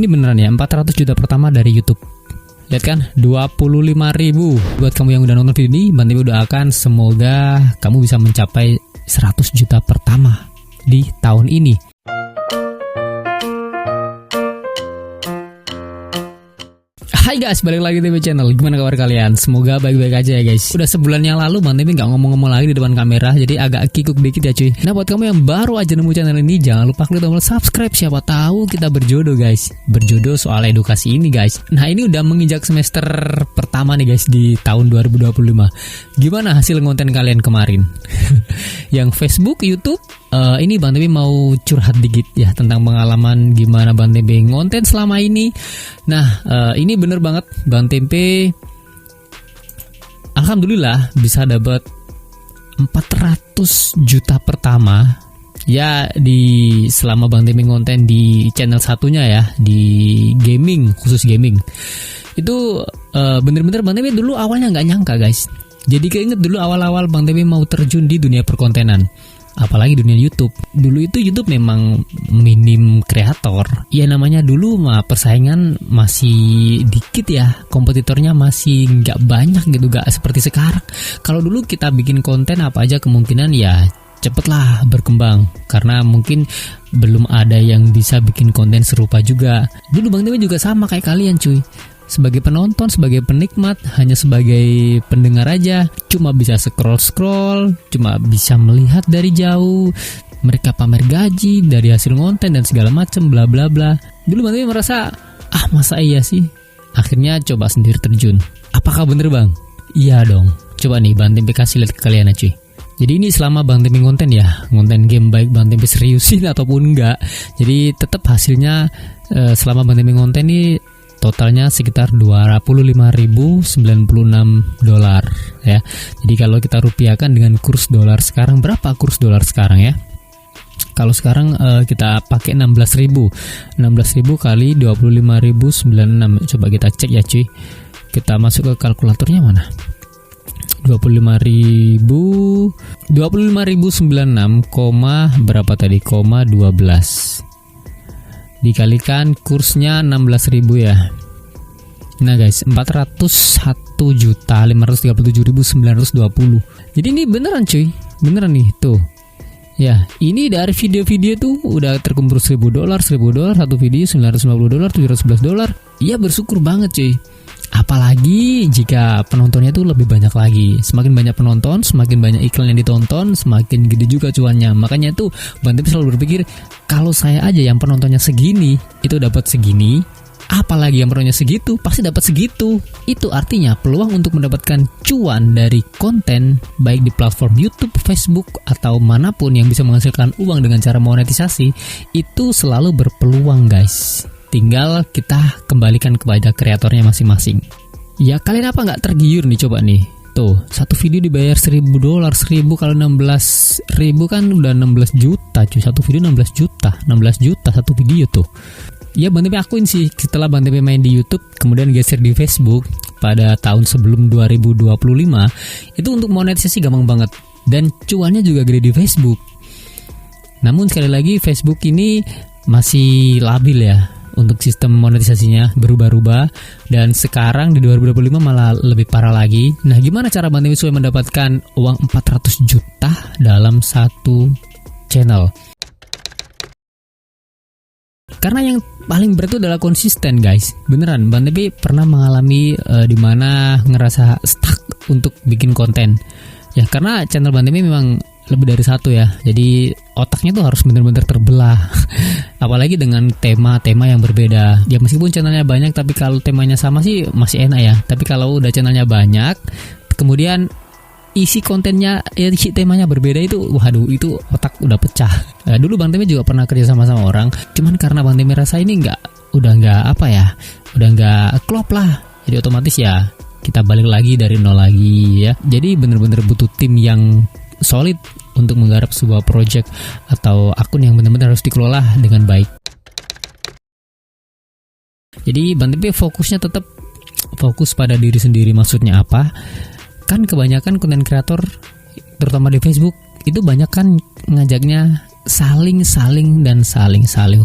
Ini beneran ya, 400 juta pertama dari YouTube. Lihat kan, 25.000. Buat kamu yang udah nonton video ini, Bang Tempe doakan semoga kamu bisa mencapai 100 juta pertama di tahun ini. Hai guys, balik lagi di Tempe Channel. Gimana kabar kalian? Semoga baik-baik aja ya guys. Udah sebulan yang lalu Bang Tempe gak ngomong-ngomong lagi di depan kamera, jadi agak kikuk dikit ya cuy. Nah buat kamu yang baru aja nemu channel ini, jangan lupa klik tombol subscribe. Siapa tahu kita berjodoh guys. Berjodoh soal edukasi ini guys. Nah ini udah menginjak semester pertama nih guys di tahun 2025. Gimana hasil konten kalian kemarin? Yang Facebook, YouTube, ini Bang Tempe mau curhat dikit ya tentang pengalaman gimana Bang Tempe ngonten selama ini. Nah ini bener banget, Bang Tempe alhamdulillah bisa dapat 400 juta pertama ya di selama Bang Tempe ngonten di channel satunya ya, di gaming, khusus gaming. Itu bener-bener Bang Tempe dulu awalnya nggak nyangka guys. Jadi keinget dulu awal-awal Bang Tempe mau terjun di dunia perkontenan, apalagi dunia YouTube. Dulu itu YouTube memang minim kreator. Ya namanya dulu mah persaingan masih dikit ya, kompetitornya masih nggak banyak gitu, nggak seperti sekarang. Kalau dulu kita bikin konten apa aja kemungkinan ya cepetlah berkembang, karena mungkin belum ada yang bisa bikin konten serupa juga. Dulu Bang Tempe juga sama kayak kalian cuy. Sebagai penonton, sebagai penikmat, hanya sebagai pendengar aja, cuma bisa scroll-scroll, cuma bisa melihat dari jauh. Mereka pamer gaji dari hasil konten dan segala macem bla bla bla. Dulu Bang Tempe merasa, masa iya sih? Akhirnya coba sendiri terjun. Apakah bener Bang? Iya dong. Coba nih Bang Tempe kasih lihat ke kalian aja cuy. Jadi ini selama Bang Tempe ngonten ya, ngonten game baik Bang Tempe seriusin ataupun enggak. Jadi tetap hasilnya selama Bang Tempe ngonten ini totalnya sekitar $25.096 ya. Jadi kalau kita rupiahkan dengan kurs dolar sekarang, berapa kurs dolar sekarang ya? Kalau sekarang kita pakai 16.000 kali 25.096. Coba kita cek ya cuy. Kita masuk ke kalkulatornya mana? 25.096, berapa tadi? 12 dikalikan kursnya 16.000 ya. Nah guys, 401.537.920. Jadi ini beneran cuy, beneran nih tuh. Ya, ini dari video-video tuh udah terkumpul $1.000, satu video $950, $711. Iya bersyukur banget cuy. Apalagi jika penontonnya tuh lebih banyak lagi. Semakin banyak penonton, semakin banyak iklan yang ditonton, semakin gede juga cuannya. Makanya tuh Bang Tempe selalu berpikir, kalau saya aja yang penontonnya segini, itu dapat segini, apalagi yang penontonnya segitu, pasti dapat segitu. Itu artinya peluang untuk mendapatkan cuan dari konten, baik di platform YouTube, Facebook, atau manapun yang bisa menghasilkan uang dengan cara monetisasi, itu selalu berpeluang guys. Tinggal kita kembalikan kepada kreatornya masing-masing. Ya kalian apa nggak tergiur nih, coba nih. Tuh, satu video dibayar $1.000, 1.000 kalau 16.000 kan udah 16 juta cuy. Satu video 16 juta satu video tuh. Ya Bang Tempe akuin sih, setelah Bang Tempe main di YouTube, kemudian geser di Facebook pada tahun sebelum 2025, itu untuk monetisasi gampang banget. Dan cuannya juga gede di Facebook. Namun sekali lagi Facebook ini masih labil ya. Untuk sistem monetisasinya berubah-ubah, dan sekarang di 2025 malah lebih parah lagi. Nah gimana cara Bang Tempe supaya mendapatkan uang 400 juta dalam satu channel? Karena yang paling berat itu adalah konsisten guys. Beneran Bang Tempe pernah mengalami dimana ngerasa stuck untuk bikin konten. Ya karena channel Bang Tempe memang lebih dari satu ya, jadi otaknya tuh harus benar-benar terbelah. Apalagi dengan tema-tema yang berbeda. Ya meskipun channelnya banyak, tapi kalau temanya sama sih masih enak ya. Tapi kalau udah channelnya banyak, kemudian isi kontennya, isi temanya berbeda, itu waduh, itu otak udah pecah. Dulu Bang Tempe juga pernah kerja sama orang, cuman karena Bang Tempe rasa ini udah nggak klop lah. Jadi otomatis ya kita balik lagi dari nol lagi ya. Jadi bener-bener butuh tim yang solid untuk menggarap sebuah project atau akun yang benar-benar harus dikelola dengan baik. Jadi Bang Tempe fokusnya tetap fokus pada diri sendiri. Maksudnya apa? Kan kebanyakan konten kreator terutama di Facebook itu banyak kan ngajaknya saling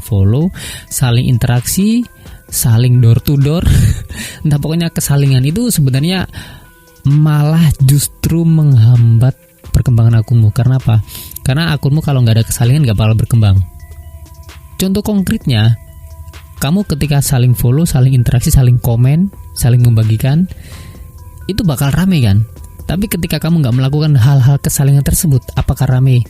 follow, saling interaksi, saling door to door. Entah, pokoknya kesalingan itu sebenarnya malah justru menghambat perkembangan akunmu. Karena apa? Karena akunmu kalau nggak ada kesalingan nggak bakal berkembang. Contoh konkretnya, kamu ketika saling follow, saling interaksi, saling komen, saling membagikan, itu bakal rame kan? Tapi ketika kamu nggak melakukan hal-hal kesalingan tersebut, apakah rame?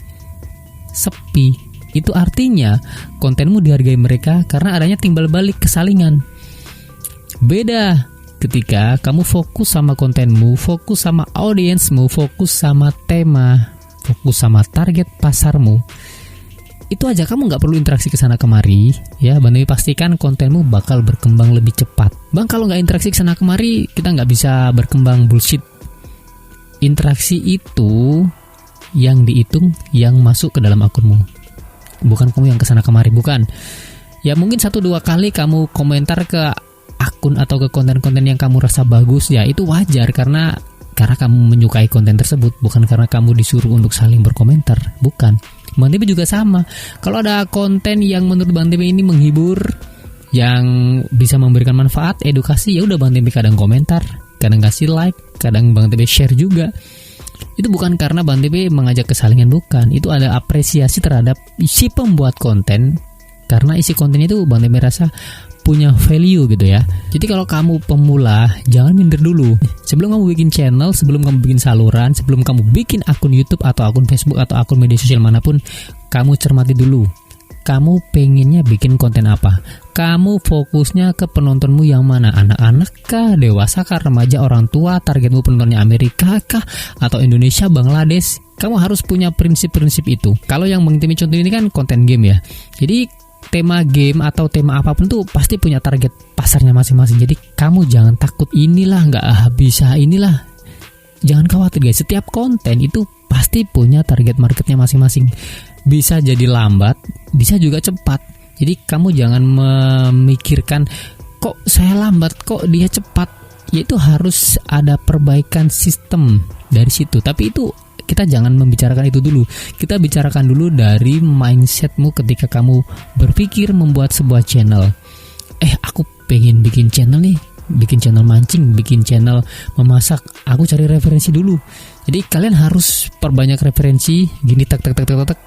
Sepi. Itu artinya kontenmu dihargai mereka karena adanya timbal balik kesalingan. Beda ketika kamu fokus sama kontenmu, fokus sama audiensmu, fokus sama tema, fokus sama target pasarmu. Itu aja kamu nggak perlu interaksi kesana kemari, ya. Bang Dewi pastikan kontenmu bakal berkembang lebih cepat. Bang, kalau nggak interaksi kesana kemari, kita nggak bisa berkembang. Bullshit. Interaksi itu yang dihitung, yang masuk ke dalam akunmu, bukan kamu yang kesana kemari, bukan. Ya mungkin 1-2 kali kamu komentar ke akun atau ke konten-konten yang kamu rasa bagus, ya itu wajar karena kamu menyukai konten tersebut, bukan karena kamu disuruh untuk saling berkomentar, bukan. Bang TB juga sama. Kalau ada konten yang menurut Bang TB ini menghibur, yang bisa memberikan manfaat, edukasi, ya udah Bang TB kadang komentar, kadang kasih like, kadang Bang TB share juga. Itu bukan karena Bang TB mengajak kesalingan, bukan. Itu ada apresiasi terhadap si pembuat konten, karena isi konten itu Bang TB rasa punya value gitu ya. Jadi kalau kamu pemula, jangan minder dulu. Sebelum kamu bikin channel, sebelum kamu bikin saluran, sebelum kamu bikin akun YouTube atau akun Facebook atau akun media sosial manapun, kamu cermati dulu. Kamu pengennya bikin konten apa? Kamu fokusnya ke penontonmu yang mana? Anak-anak kah? Dewasa kah? Remaja? Orang tua? Targetmu penontonnya Amerika kah? Atau Indonesia? Bangladesh? Kamu harus punya prinsip-prinsip itu. Kalau yang Bang TB contoh ini kan konten game ya. Jadi tema game atau tema apapun tuh pasti punya target pasarnya masing-masing. Jadi kamu jangan takut inilah nggak bisa inilah. Jangan khawatir guys. Setiap konten itu pasti punya target marketnya masing-masing. Bisa jadi lambat, bisa juga cepat. Jadi kamu jangan memikirkan kok saya lambat, kok dia cepat. Yaitu harus ada perbaikan sistem dari situ. Tapi itu kita jangan membicarakan itu dulu. Kita bicarakan dulu dari mindsetmu ketika kamu berpikir membuat sebuah channel. Aku pengen bikin channel nih, bikin channel mancing, bikin channel memasak. Aku cari referensi dulu. Jadi kalian harus perbanyak referensi. Gini tak,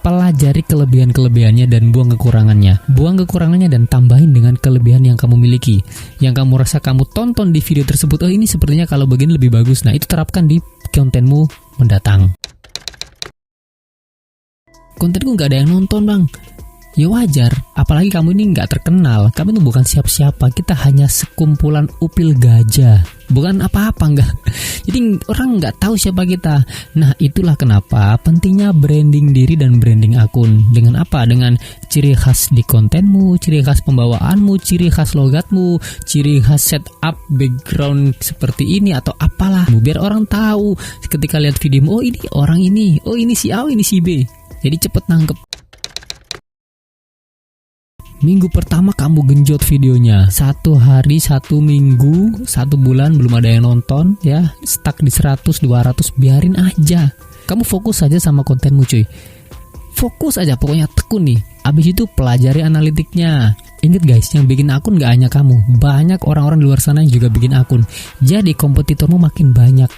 pelajari kelebihan-kelebihannya dan buang kekurangannya. Buang kekurangannya dan tambahin dengan kelebihan yang kamu miliki, yang kamu rasa kamu tonton di video tersebut. Ini sepertinya kalau begini lebih bagus. Nah itu terapkan di kontenmu mendatang. Kontenku nggak ada yang nonton bang, ya wajar. Apalagi kamu ini nggak terkenal, kamu itu bukan siapa-siapa. Kita hanya sekumpulan upil gajah, bukan apa-apa nggak. Jadi orang nggak tahu siapa kita. Nah itulah kenapa pentingnya branding diri dan branding akun. Dengan apa? Dengan ciri khas di kontenmu, ciri khas pembawaanmu, ciri khas logatmu, ciri khas setup background seperti ini atau apalah. Biar orang tahu ketika lihat videomu, oh ini orang ini, oh ini si A, oh ini si B. Jadi cepet nangkep. Minggu pertama kamu genjot videonya, 1 hari, 1 minggu, 1 bulan belum ada yang nonton, ya stuck di 100, 200, biarin aja. Kamu fokus aja sama kontenmu cuy. Fokus aja, pokoknya tekun nih. Abis itu pelajari analitiknya. Ingat guys, yang bikin akun gak hanya kamu, banyak orang-orang di luar sana yang juga bikin akun. Jadi kompetitormu makin banyak,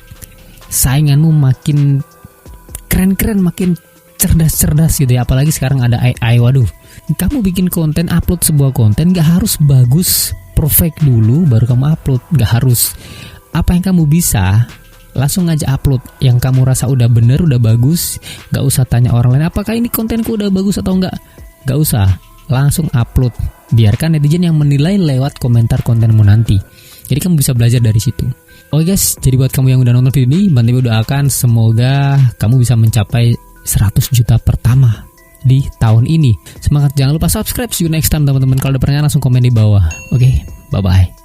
sainganmu makin keren-keren, makin cerdas-cerdas gitu ya. Apalagi sekarang ada AI. Waduh, kamu bikin konten, upload sebuah konten gak harus bagus, perfect dulu baru kamu upload. Gak harus. Apa yang kamu bisa, langsung aja upload. Yang kamu rasa udah bener, udah bagus, gak usah tanya orang lain apakah ini kontenku udah bagus atau enggak. Gak usah, langsung upload. Biarkan netizen yang menilai lewat komentar kontenmu nanti. Jadi kamu bisa belajar dari situ. Oke guys, jadi buat kamu yang udah nonton video ini, Bang TB doakan semoga kamu bisa mencapai 100 juta pertama di tahun ini. Semangat, jangan lupa subscribe. See you next time teman-teman. Kalau ada pertanyaan langsung komen di bawah. Oke, bye-bye.